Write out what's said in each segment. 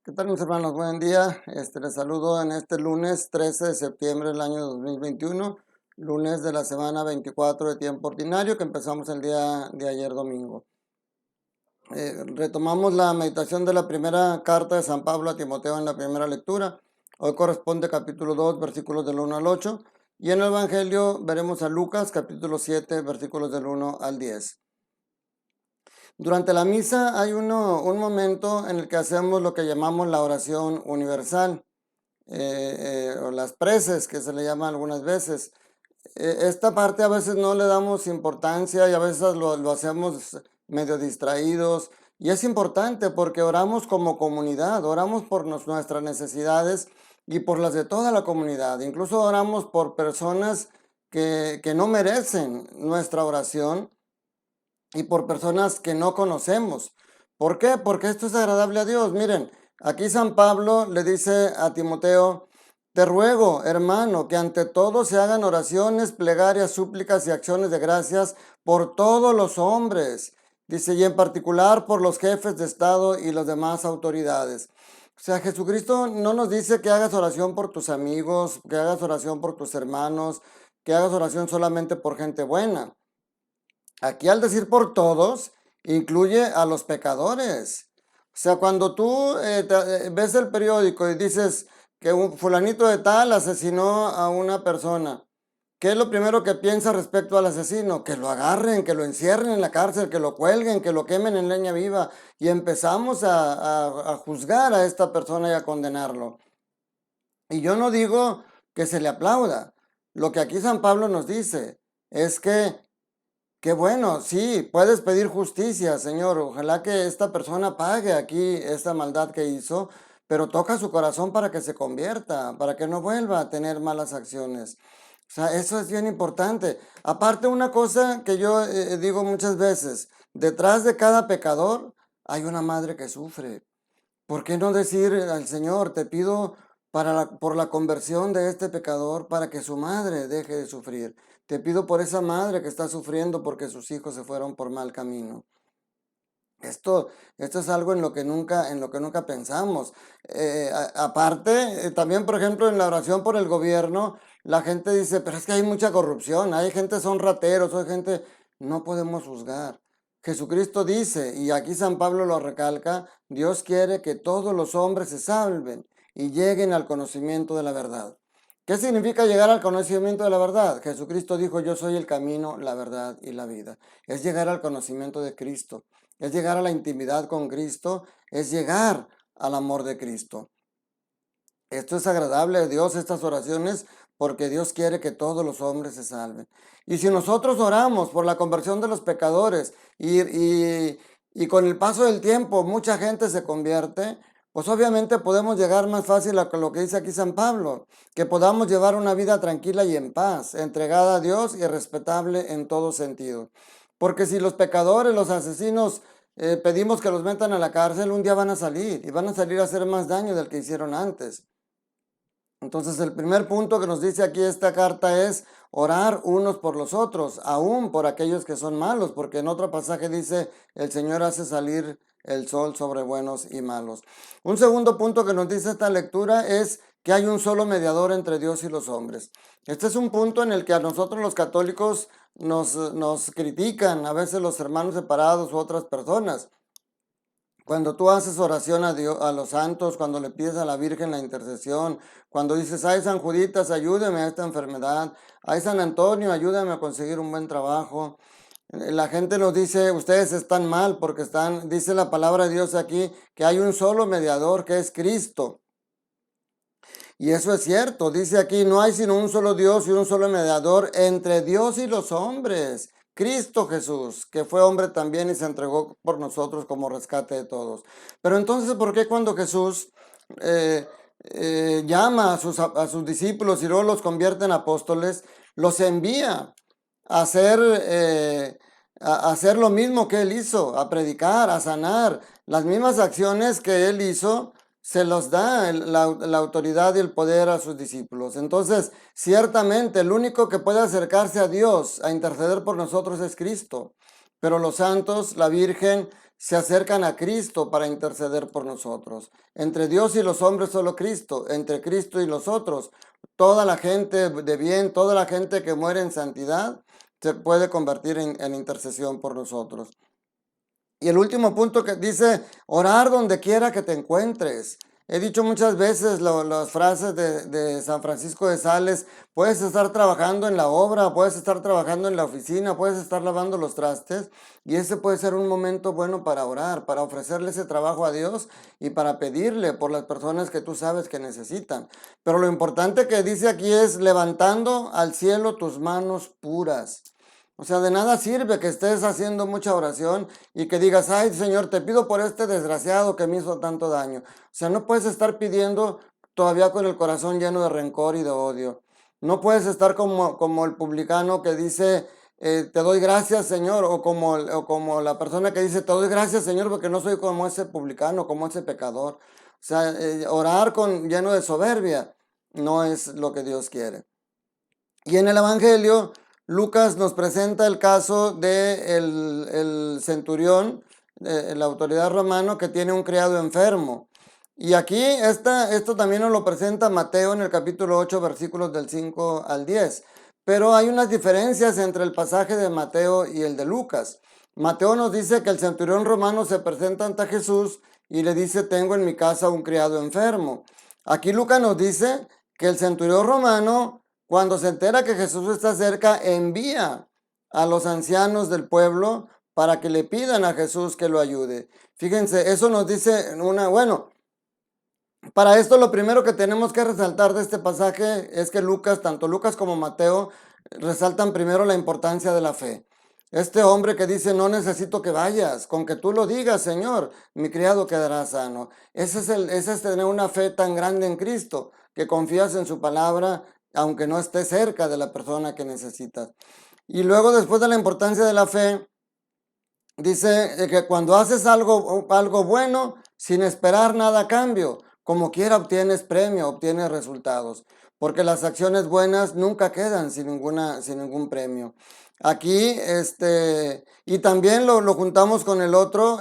¿Qué tal, mis hermanos? Buen día. Les saludo en este lunes 13 de septiembre del año 2021, lunes de la semana 24 de tiempo ordinario, que empezamos el día de ayer domingo. Retomamos la meditación de la primera carta de San Pablo a Timoteo en la primera lectura. Hoy corresponde capítulo 2, versículos del 1 al 8, y en el Evangelio veremos a Lucas, capítulo 7, versículos del 1 al 10. Durante la misa hay un momento en el que hacemos lo que llamamos la oración universal, o las preces, que se le llama algunas veces. Esta parte a veces no le damos importancia y a veces lo hacemos medio distraídos. Y es importante porque oramos como comunidad, oramos por nuestras necesidades y por las de toda la comunidad. Incluso oramos por personas que no merecen nuestra oración y por personas que no conocemos. ¿Por qué? Porque esto es agradable a Dios. Miren, aquí San Pablo le dice a Timoteo: te ruego, hermano, que ante todo se hagan oraciones, plegarias, súplicas y acciones de gracias por todos los hombres. Dice, y en particular por los jefes de Estado y las demás autoridades. O sea, Jesucristo no nos dice que hagas oración por tus amigos, que hagas oración por tus hermanos, que hagas oración solamente por gente buena. Aquí, al decir por todos, incluye a los pecadores. O sea, cuando tú ves el periódico y dices que un fulanito de tal asesinó a una persona, ¿qué es lo primero que piensa respecto al asesino? Que lo agarren, que lo encierren en la cárcel, que lo cuelguen, que lo quemen en leña viva. Y empezamos a juzgar a esta persona y a condenarlo. Y yo no digo que se le aplauda. Lo que aquí San Pablo nos dice es que qué bueno, sí, puedes pedir justicia, Señor. Ojalá que esta persona pague aquí esta maldad que hizo, pero toca su corazón para que se convierta, para que no vuelva a tener malas acciones. O sea, eso es bien importante. Aparte, una cosa que yo digo muchas veces: detrás de cada pecador hay una madre que sufre. ¿Por qué no decir al Señor, te pido por la conversión de este pecador, para que su madre deje de sufrir? Te pido por esa madre que está sufriendo porque sus hijos se fueron por mal camino. Esto es algo en lo que nunca pensamos. Aparte, también, por ejemplo, en la oración por el gobierno, la gente dice, pero es que hay mucha corrupción, hay gente, son rateros, hay gente. No podemos juzgar. Jesucristo dice, y aquí San Pablo lo recalca, Dios quiere que todos los hombres se salven y lleguen al conocimiento de la verdad. ¿Qué significa llegar al conocimiento de la verdad? Jesucristo dijo, yo soy el camino, la verdad y la vida. Es llegar al conocimiento de Cristo. Es llegar a la intimidad con Cristo, es llegar al amor de Cristo. Esto es agradable a Dios, estas oraciones, porque Dios quiere que todos los hombres se salven. Y si nosotros oramos por la conversión de los pecadores y con el paso del tiempo mucha gente se convierte, pues obviamente podemos llegar más fácil a lo que dice aquí San Pablo, que podamos llevar una vida tranquila y en paz, entregada a Dios y respetable en todo sentido. Porque si los pecadores, los asesinos, pedimos que los metan a la cárcel, un día van a salir y van a salir a hacer más daño del que hicieron antes. Entonces, el primer punto que nos dice aquí esta carta es orar unos por los otros, aún por aquellos que son malos, porque en otro pasaje dice, el Señor hace salir el sol sobre buenos y malos. Un segundo punto que nos dice esta lectura es que hay un solo mediador entre Dios y los hombres. Este es un punto en el que a nosotros los católicos nos critican, a veces los hermanos separados u otras personas. Cuando tú haces oración a Dios, a los santos, cuando le pides a la Virgen la intercesión, cuando dices, ay San Juditas, ayúdame a esta enfermedad, ay San Antonio, ayúdame a conseguir un buen trabajo. La gente nos dice, ustedes están mal porque dice la palabra de Dios aquí, que hay un solo mediador, que es Cristo. Y eso es cierto, dice aquí, no hay sino un solo Dios y un solo mediador entre Dios y los hombres, Cristo Jesús, que fue hombre también y se entregó por nosotros como rescate de todos. Pero entonces, ¿por qué cuando Jesús llama a sus discípulos y luego los convierte en apóstoles, los envía a hacer lo mismo que él hizo, a predicar, a sanar, las mismas acciones que él hizo? Se los da la autoridad y el poder a sus discípulos. Entonces, ciertamente, el único que puede acercarse a Dios, a interceder por nosotros, es Cristo. Pero los santos, la Virgen, se acercan a Cristo para interceder por nosotros. Entre Dios y los hombres solo Cristo, entre Cristo y los otros, toda la gente de bien, toda la gente que muere en santidad, se puede convertir en intercesión por nosotros. Y el último punto que dice, orar donde quiera que te encuentres. He dicho muchas veces las frases de San Francisco de Sales, puedes estar trabajando en la obra, puedes estar trabajando en la oficina, puedes estar lavando los trastes y ese puede ser un momento bueno para orar, para ofrecerle ese trabajo a Dios y para pedirle por las personas que tú sabes que necesitan. Pero lo importante que dice aquí es levantando al cielo tus manos puras. O sea, de nada sirve que estés haciendo mucha oración y que digas, ay Señor, te pido por este desgraciado que me hizo tanto daño. O sea, no puedes estar pidiendo todavía con el corazón lleno de rencor y de odio. No puedes estar como el publicano que dice, te doy gracias Señor, o como la persona que dice, te doy gracias Señor porque no soy como ese publicano, como ese pecador. O sea, orar lleno de soberbia no es lo que Dios quiere. Y en el Evangelio, Lucas nos presenta el caso de el centurión, la autoridad romano que tiene un criado enfermo. Y aquí esto también nos lo presenta Mateo en el capítulo 8, versículos del 5 al 10. Pero hay unas diferencias entre el pasaje de Mateo y el de Lucas. Mateo nos dice que el centurión romano se presenta ante Jesús y le dice, tengo en mi casa un criado enfermo. Aquí Lucas nos dice que el centurión romano, cuando se entera que Jesús está cerca, envía a los ancianos del pueblo para que le pidan a Jesús que lo ayude. Fíjense, eso nos dice para esto lo primero que tenemos que resaltar de este pasaje es que tanto Lucas como Mateo, resaltan primero la importancia de la fe. Este hombre que dice, no necesito que vayas, con que tú lo digas, Señor, mi criado quedará sano. Ese es tener una fe tan grande en Cristo, que confías en su palabra, aunque no esté cerca de la persona que necesitas. Y luego, después de la importancia de la fe, dice que cuando haces algo bueno, sin esperar nada a cambio, como quiera obtienes premio, obtienes resultados, porque las acciones buenas nunca quedan sin ningún premio. Aquí, y también lo juntamos con el otro,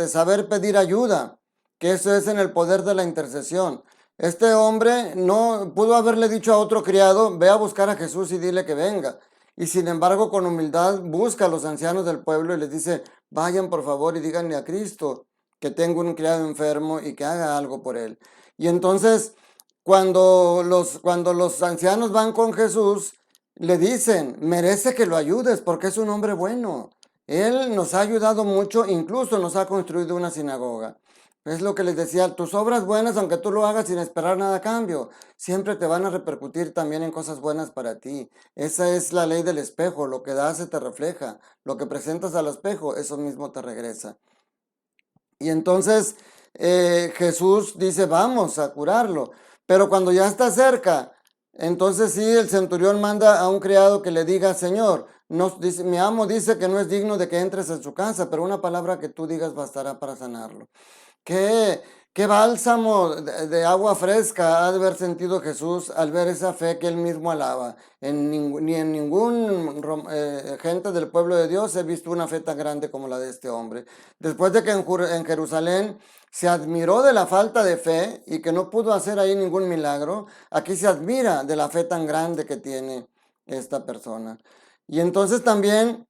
saber pedir ayuda, que eso es en el poder de la intercesión. Este hombre no pudo haberle dicho a otro criado, ve a buscar a Jesús y dile que venga. Y sin embargo, con humildad busca a los ancianos del pueblo y les dice, vayan por favor y díganle a Cristo que tengo un criado enfermo y que haga algo por él. Y entonces, cuando los ancianos van con Jesús, le dicen, merece que lo ayudes porque es un hombre bueno. Él nos ha ayudado mucho, incluso nos ha construido una sinagoga. Es lo que les decía, tus obras buenas, aunque tú lo hagas sin esperar nada a cambio, siempre te van a repercutir también en cosas buenas para ti. Esa es la ley del espejo, lo que das se te refleja, lo que presentas al espejo, eso mismo te regresa. Y entonces Jesús dice, vamos a curarlo. Pero cuando ya está cerca, entonces sí, el centurión manda a un criado que le diga, Señor, mi amo dice que no es digno de que entres en su casa, pero una palabra que tú digas bastará para sanarlo. Qué bálsamo de agua fresca ha de haber sentido Jesús al ver esa fe que él mismo alaba. Ni en ningún gente del pueblo de Dios he visto una fe tan grande como la de este hombre. Después de que en Jerusalén se admiró de la falta de fe y que no pudo hacer ahí ningún milagro, aquí se admira de la fe tan grande que tiene esta persona. Y entonces también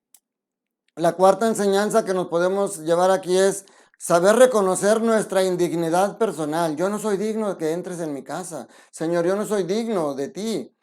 la cuarta enseñanza que nos podemos llevar aquí es saber reconocer nuestra indignidad personal. Yo no soy digno de que entres en mi casa. Señor, yo no soy digno de ti.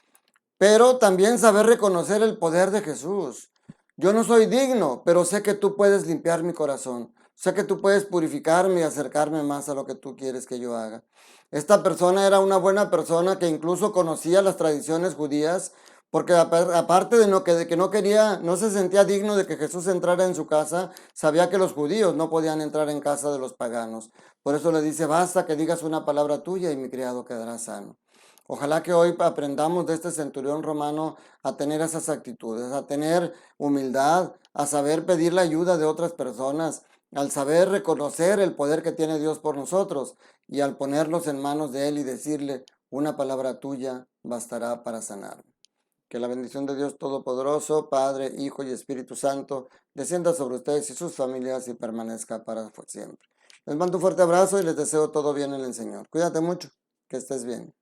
Pero también saber reconocer el poder de Jesús. Yo no soy digno, pero sé que tú puedes limpiar mi corazón. Sé que tú puedes purificarme y acercarme más a lo que tú quieres que yo haga. Esta persona era una buena persona que incluso conocía las tradiciones judías, porque aparte de que no quería, no se sentía digno de que Jesús entrara en su casa, sabía que los judíos no podían entrar en casa de los paganos. Por eso le dice, basta que digas una palabra tuya y mi criado quedará sano. Ojalá que hoy aprendamos de este centurión romano a tener esas actitudes, a tener humildad, a saber pedir la ayuda de otras personas, al saber reconocer el poder que tiene Dios por nosotros y al ponerlos en manos de Él y decirle, una palabra tuya bastará para sanarme. Que la bendición de Dios Todopoderoso, Padre, Hijo y Espíritu Santo, descienda sobre ustedes y sus familias y permanezca para siempre. Les mando un fuerte abrazo y les deseo todo bien en el Señor. Cuídate mucho, que estés bien.